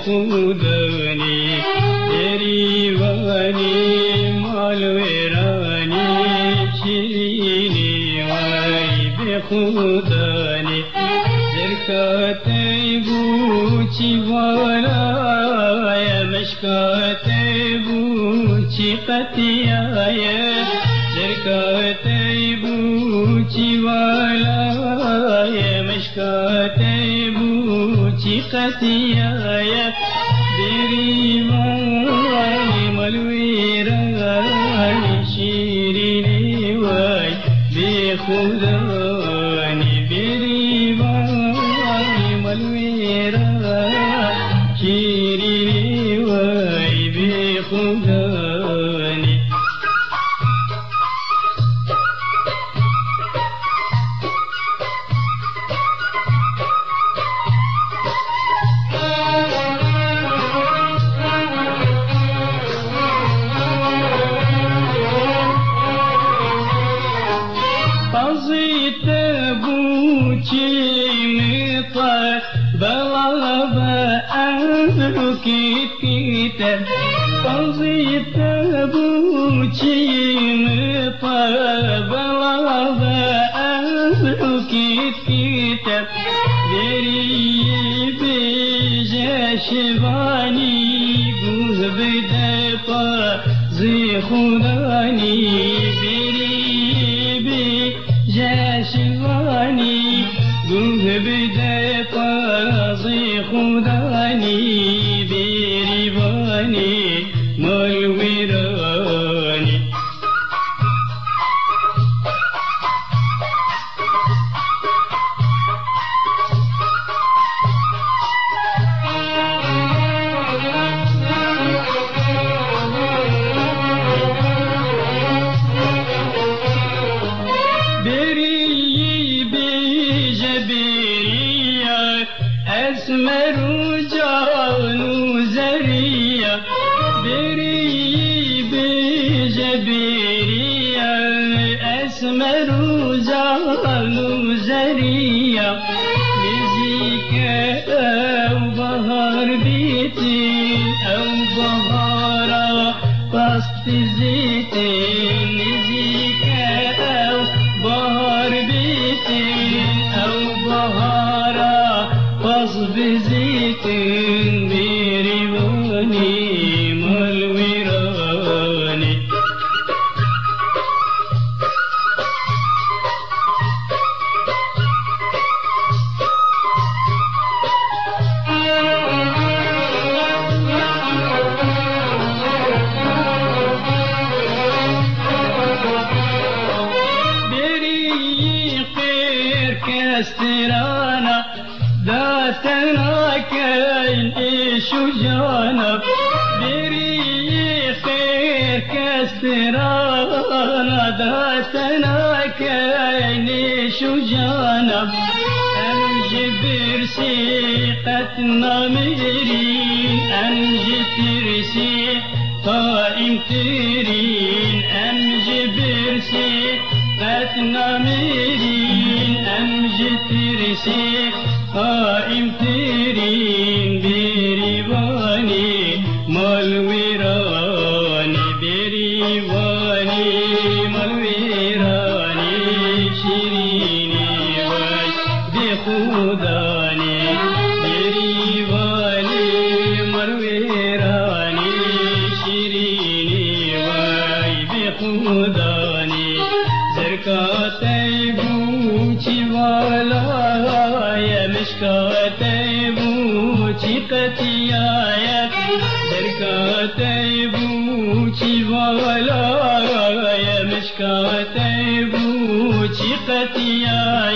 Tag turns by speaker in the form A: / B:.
A: خودانی دریوانی مالویرانی شیرینی وای به خودانی زرکاتی بوچی والای مشکاتی بوچی قطیای زرکاتی بوچی والای مشکاتی بوچی قطیای دریوانی مالویرانی شیرینی وای به خودانی دریوانی مالویرانی شیرینی وای به خودانی قضيت بوچي مطر بلغ أهلك كتاب قضيت بوچي مطر بلغ أهلك كتاب دري بجاشباني جوز بدفا زي خداني جاشواني قوم بدفا زي خداني بريباني مالويراني أسمر جان زريا بري بجبريا أسمر جان زريا نزيك أو بهار بيتي أو بهارا قصد زيتي نزيك أو بهار بيتي أو بهارا قصب زيت بريواني مالويراني بريقير كاسترانا داتنا كاين شجانا بري خير كاسترانا داتنا كاين شجانا أنجبر سيقتنا ميرين أنجبر قائم تيرين أنجبر سيقتنا ميرين أنجبر قائم تيرين بريواني مالويراني بريواني مالويراني خودانی زرکاتی بوچی والای مشکاتی بوچی قطیای زرکاتی بوچی والای مشکاتی بوچی قطیای